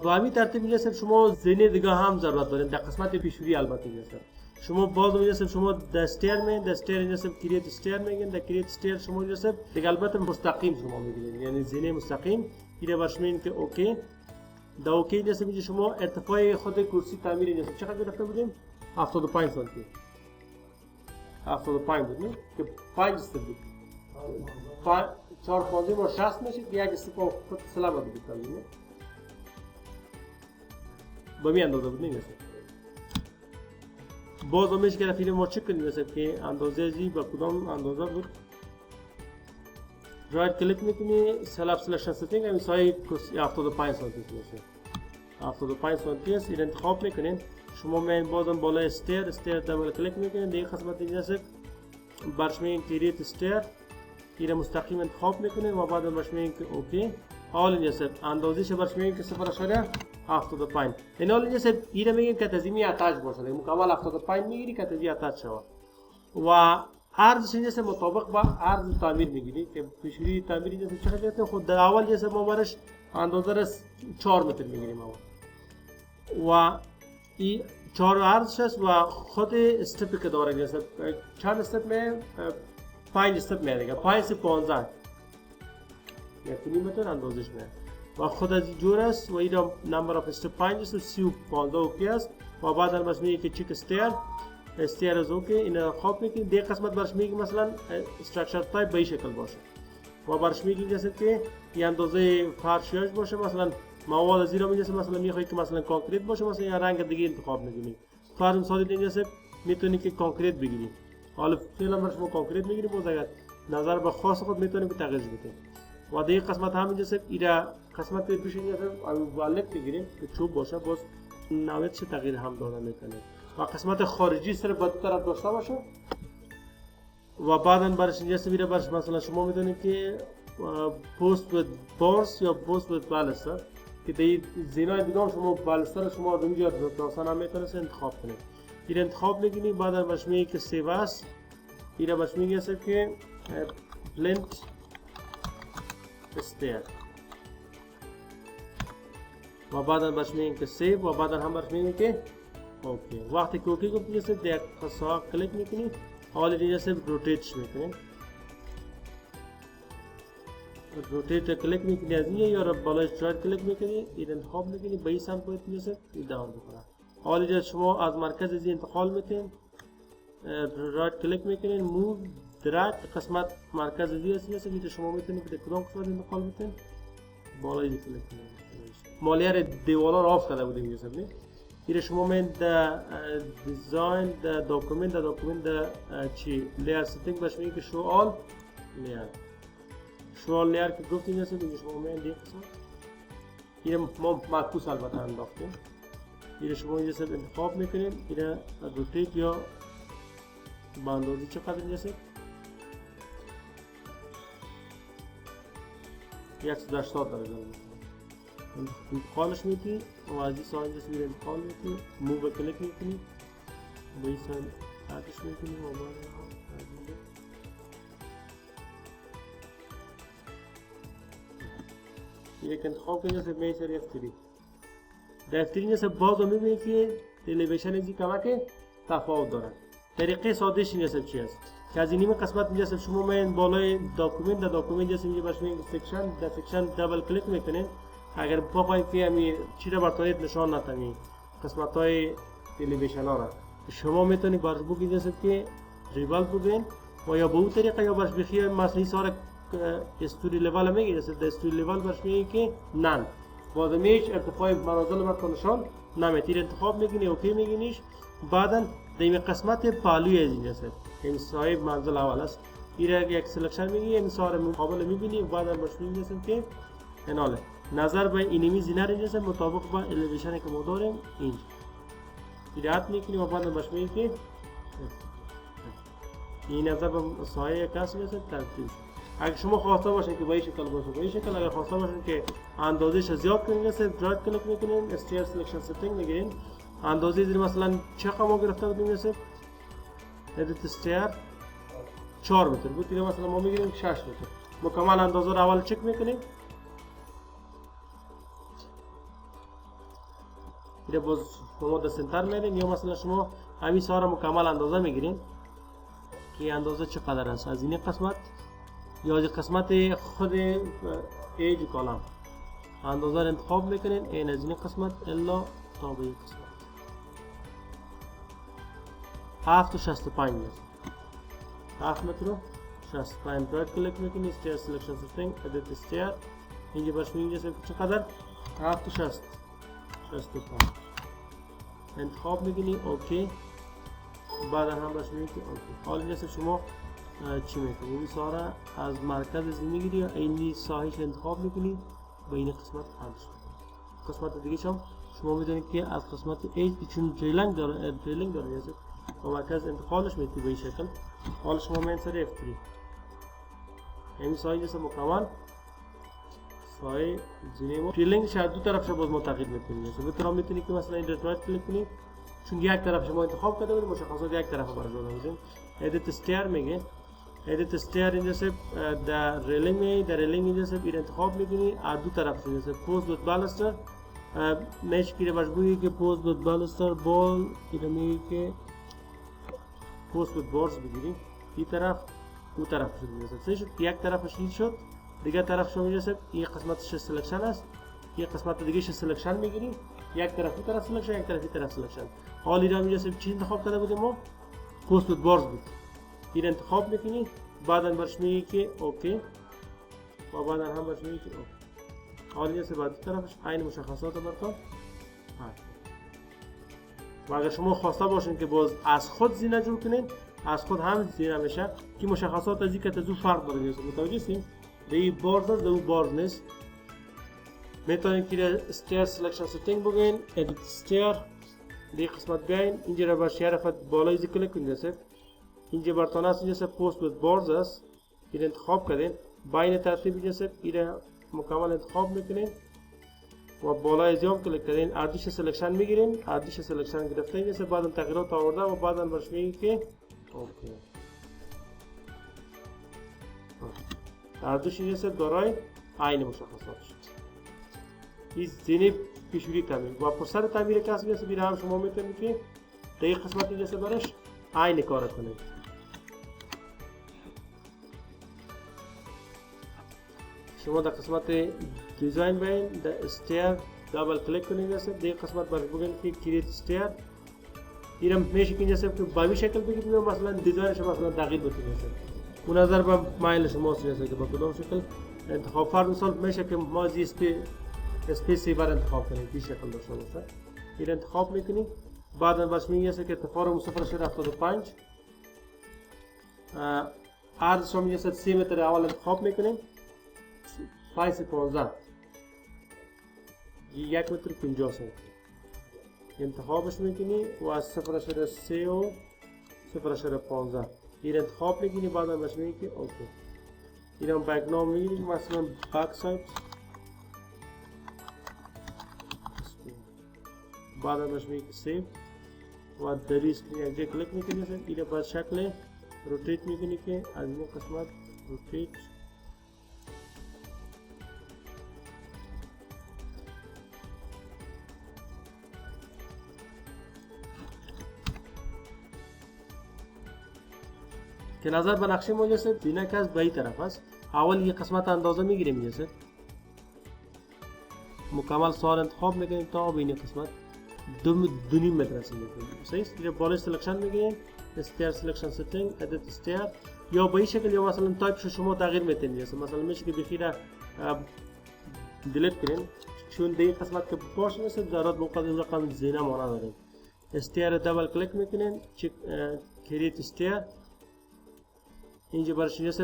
با همین ترتیب جناب شما زینه دیگه هم ضرورت دارین در قسمت پیشوری البته جناب شما باز جناب شما دستر می دستر جناب کریت استر میگن در کریت استر شما جناب دیگه البته مستقیم شما میگیرید یعنی زینه مستقیم اینا باش میگین که اوکی در اوکی جناب شما ارتفاع خود کرسی تعمیر جناب چقدر گرفته بودیم 75 سانتی 75 بود نه که 5 است بود 4 15 و 60 میشه یک استپ خود سلام بود کنیم با می اندازه بود نه باز همیشه که فیلم ما چک کنیم مثلا که اندازه زی با کدام اندازه بود رایت کلیک میکنی سلاب سلکشن ستینگ همین سایه 75 سانتی میشه 75 سانتی است این انتخاب میکنین شما من بازم بالا استر دبل کلیک میکنین دیگه قسمت اینجا برش میگین کریت استر این مستقیم انتخاب میکنین و بعد برش میگین که اوکی حال اینجا اندازه‌اش برش میگین که 0.75 این حال اینجا این میگین که تزیمی اتاچ باشه مکمل 75 میگیری که تزیمی اتاچ شود و عرض اینجا مطابق با عرض تعمیر میگیری که پیشوری تعمیر اینجا چقدر گرفتیم خود در اول جسه ما برش اندازه را 4 متر میگیریم و این 4 عرض است و خود استپی که داره جسه چند استپ میں 5 استپ میں دیگه 5 سے 15 یعنی متر اندازش میں و خود از جور است و این نمبر اف استپ 5 است و 15 اوکی است و بعد بس میگه که چیک استر از اوکی این خواب میکنید دیگه قسمت برش میگه مثلا استراکچر تایپ به این شکل باشه و برش میگه جسه که این اندازه فرشیاش باشه مثلا مواد از زیرا میجسه مثلا میخوایی که مثلا کانکریت باشه مثلا یا رنگ دیگه انتخاب میکنی فرض مثال اینجا میتونی که کانکریت بگیری حالا فعلا برش ما کانکریت میگیریم باز اگر نظر به خاص خود میتونیم که تغییر بدیم و دیگه قسمت هم اینجا ایرا قسمت پیش اینجا والت میگیریم که چوب باشه باز نویت چه تغییر هم داده میکنه و قسمت خارجی سر به طرف داشته باشه و بعدا برش اینجا میره برش مثلا شما میدونید که پوست with bars یا پوست with baluster که در زینای دیگه شما بالستر شما از اینجا داستان هم میتونید انتخاب کنید این انتخاب میگیرید بعد برش میگه که سیو است این برش میگه که بلند استر و بعد برش میگه که سیو و بعد هم برش میگه که اوکی وقتی که اوکی گفتید جسه در قصه کلیک میکنید حالا جسه روتیت میکنید روتیت کلیک میکنید از اینجا یا بالای رایت کلیک میکنید این انتخاب میکنید به این سمت باید جسه ادامه بکنه حالا جسه شما از مرکز از انتقال میکنید رایت کلیک میکنید موو دراگ قسمت مرکز از این جسه که شما میتونید که کدام قسمت انتقال میکنید بالای کلیک میکنید مالیار دیوالا را آف کرده بودیم جسه نه این شما من در دیزاین در داکومنت در چی لیر ستینگ باش میگه که شو آل لیر که گفتیم جسه دیگه شما من دیگه قسمت این ما معکوس البته انداختیم این شما اینجا سب انتخاب میکنید این روتیت یا باندازی چقدر جسه 180 درجه انتقالش میکنید و از این سایل جسه میره انتقال میکنید موو کلیک میکنید به این سایل آتش میکنید و یک انتخاب کنید جسه میشه F3 در F3 جسه باز رو میبینید که الیویشن ازی کمک تفاوت داره طریقه سادهش این جسه چی است که از این قسمت جسه شما من بالای داکومنت در داکومنت جسه میگه باش میگه سیکشن در سیکشن دبل کلیک میکنید اگر بخواید که همین چی را برتانید نشان ندهید قسمت های الیویشن ها را شما میتونید برش بگید جسه که ریوال بگین و یا به اون طریقه یا برش بخیر مثلا سارا استوری لیول میگه جسه در استوری لیول برش میگه که نن بازمیش ارتفاع منازل مرکز نشان نمیتیر انتخاب میگینی اوکی میگینیش بعدا در این قسمت پالوی از این جسه این صاحب منزل اول است این یک سلکشن میگی این سارا مقابل میبینی بعدا برش میگه جسه که اناله نظر به اینمی زینر اینجا مطابق با الیویشنی که ما داریم اینجا ایراد میکنیم و بعد باش میگیم که این نظر به سایه کسی میشه ترتیب اگر شما خواسته باشین که به این شکل باشه به این شکل اگر خواسته باشین که اندازه‌اش زیاد کنین جسه رایت کلیک میکنین استیر سلکشن ستینگ میگیرین اندازه زیر مثلا چقدر ما گرفته بودیم جسه ادیت استیر 4 متر بود دیگه مثلا ما میگیریم 6 متر مکمل اندازه رو اول چک میکنیم ایده باز شما دستنتر میرین یا مثلا شما همین سارا مکمل اندازه میگیرین که اندازه چقدر است از این قسمت یا از قسمت خود ایج کالم اندازه رو انتخاب میکنین این از این قسمت الا تا به این قسمت 765 میشه 7 متر 65 رایت کلیک میکنی استیر سلکشن سیستم ادیت استیر اینجا باش میگه چقدر 765 انتخاب میکنی اوکی بعد هم باش میگی اوکی حالا اینجا شما چی میکنی این سارا از مرکز از میگیری یا اینی ساحش انتخاب میکنی به این قسمت حلش قسمت دیگه شما میدونید که از قسمت ایج چون ریلینگ داره و مرکز انتقالش میتی به این شکل حالا شما منصر F3 همین سایه جسه مکمل سایه زینه ریلینگ شاید دو طرف باز ما تغییر میکنیم به طور میتونی که مثلا این رایت کلیک کنید چون یک طرف شما انتخاب کرده بودید مشخصات یک طرف برای جدا بودیم ادیت استیر میگه ادیت استیر اینجا سے در ریلینگ اینجا سے این انتخاب میکنی از دو طرف اینجا سے پوست دوت بالستر میش کی مجبوری که پوست دوت بالستر بال اینجا میگه که پوست دوت بارز بگیریم این طرف اون طرف شد اینجا سے شد یک طرفش این شد دیگه طرف شما اینجا سے این قسمتش سلکشن است یک قسمت دیگه ش سلکشن میگیریم یک طرف این طرف سلکشن یک طرف این طرف سلکشن حال اینجا اینجا سے چی انتخاب کرده بودیم ما پوست دوت بارز بود این انتخاب میکنی بعدا برش میگی که اوکی و بعدا هم برش میگی که اوکی حالا اینجا سے بعد طرفش عین مشخصات براتون و اگر شما خواسته باشین که باز از خود زینه جور کنین از خود هم زینه میشه که مشخصات از این که تزو فرق داره متوجه هستین به این بارز است اون بارز نیست میتونین که استیر سلکشن سیتینگ بگین ادیت استیر دیگه قسمت بیاین اینجا رو برش یه بالای زی کلیک کنید اینجا برتون است اینجا سے پوست with بارز است این انتخاب کردین با این ترتیب اینجا سے این مکمل انتخاب میکنین و بالای زیام کلیک کردین اردیش سلکشن میگیرین اردیش سلکشن گرفته اینجا سے بعدا تغییرات آورده و بعدا برش میگی که اوکی اردیش اینجا سے دارای عین مشخصات شد این زینی پیشوری تعمیر و پرسر تعمیر کسی اینجا سے بیره هم شما میتونید که دیگه قسمت اینجا سے برش عین کار کنید شما در قسمت دیزاین باین در استیر دابل کلیک کنید جیسے دیگه قسمت برش بگین که کریت استیر اینم میشه که جیسے که باوی شکل بگید مثلا دیزاینش مثلا تغییر بکنید جیسے اون نظر با مایل شماست جیسے که با کدام شکل انتخاب فرض مثال میشه که ما زی اسپیسی بر انتخاب کنید این شکل داشته باشه این انتخاب میکنید بعدا برش میگه که تفارم 0.75 عرض شما میگه 3 متر اول انتخاب میکنیم 5.15 1 متر 50 سانتی انتخابش میکنی و از 0.3 و 0.15 این انتخاب میکنی بعدا برش میگه که اوکی این هم بک نام میگیری مثلا بک سایت بعدا برش میگه که سیو و در اسکرین یک کلیک میکنی این باید شکل روتیت میکنی که از این قسمت روتیت که نظر به نقشه ما جیسے زینه که از به این طرف است اول یک قسمت اندازه میگیریم جیسے مکمل سوار انتخاب میکنیم تا به این قسمت 2.5 متر رسیده صحیح است دیگه بالای سلکشن میگیریم استیر سلکشن سیتینگ ادیت استیر یا به این شکل یا مثلا تایپش شما تغییر میتین جیسے مثلا میشه که بخیره دیلیت کنین چون دیگه قسمت که باشه مثل ضرورت مقدم رقم زینه مانا داریم استیر دبل کلیک میکنین کریت استیر اینجا برش جیسے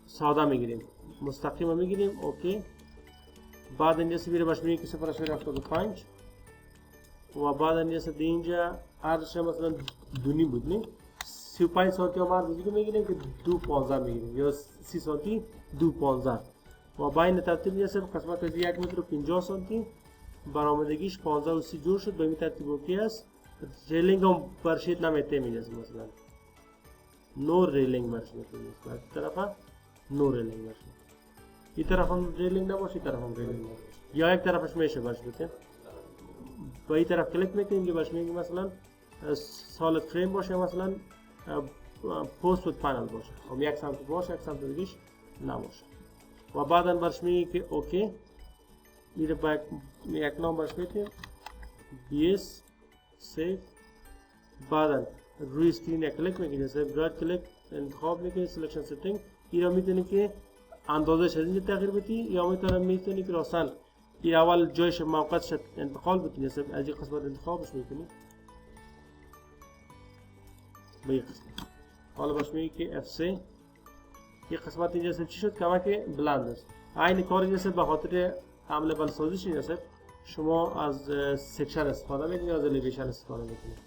ساده میگیریم مستقیم میگیریم اوکی بعد اینجا سے میره باش میگه که 0.75 و بعد اینجا سے اینجا عرضش مثلا 2.5 بود نه 35 سانتی هم عرض دیگه میگیریم که 2.15 میگیریم یا 30 سانتی 2.15 و با این ترتیب اینجا سے قسمت از 1 متر و 50 سانتی برآمدگیش 15 و 30 جور شد به این ترتیب اوکی است ریلینگ هم برشید نمیته میگه مثلا نو ریلینگ برش میکنیم از طرف نو ریلینگ برش این طرف هم ریلینگ نباشه این طرف هم ریلینگ نباشه یا یک طرفش میشه برش بکنیم به این طرف کلیک میکنیم که باش میگیم مثلا سالید فریم باشه، مثلا پست ود پنل باشه. خب یک سمت باشه یک سمت دیگهش نباشه. و بعدا برش میگیم که اوکی، میره با یک نام برش میتیم BS سیف. بعدا روی اسکرین یک کلیک میکنید، رایت کلیک انتخاب میکنید سلکشن ستینگ. این را میتونید که اندازش از اینجا تغییر بدی، یا میتونید که راستن این اول جایش موقعش انتقال بکنید، از این قسمت انتخابش میکنید به این قسمت. حالا باش میگی که F3 این قسمت اینجا چی شد؟ کمک بلند است. این کار اینجا به خاطر عمل بلسازیش اینجا شما از سکشن استفاده میکنید یا از الیویشن استفاده میکنید.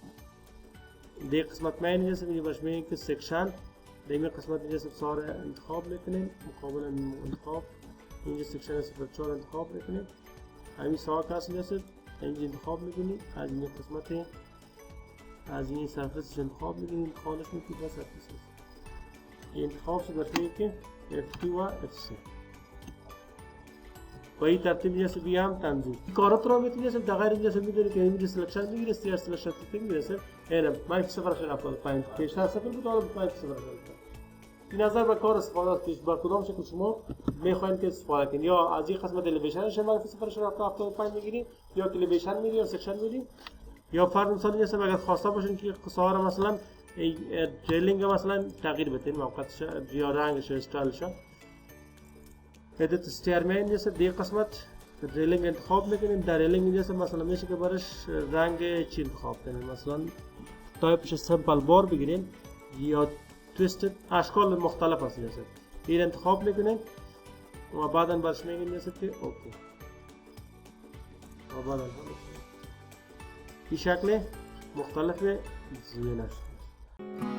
دیگه قسمت من اینجا میگه باش میگی که سکشن دیگه قسمت اینجا سار انتخاب میکنید، مقابل انتخاب اینجا سکشن 04 انتخاب میکنید. همین ساعت هست اینجا انتخاب میکنید، از این قسمت از این سرفیسش انتخاب میکنید، انتخابش میکنید و سرفیسش انتخاب شد. باش میگه که F2 و F3 با این ترتیب اینجا بیام تنظیم کارات رو میتونید دقیق اینجا میدونید که اینجا سلکشن میگیره، استیر سلکشن میگیره. اینم من که صفر شده 75 پیشتر صفر بود، حالا 5 صفر شده. این نظر به کار استفاده است که با کدام شکل شما میخواین که استفاده کنید، یا از این قسمت الیویشن شما صفر شده 75 میگیرید، یا الیویشن میگیرید یا سکشن میگیرید، یا فرض مثلا اینجا اگر خواسته باشین که قصه را مثلا ریلینگ مثلا تغییر بدین موقعش یا رنگش استایلش. ادیت استیر میں اینجا دیگه قسمت ریلینگ انتخاب میکنیم. در ریلینگ اینجا مثلا میشه که برش رنگ چی انتخاب کنیم، مثلا تایپش سمپل بار بگیریم یا تویستد، اشکال مختلف هست اینجا این انتخاب میکنیم و بعدا برش میگیم اینجا که اوکی. و بعدا این شکل مختلف زیاد است.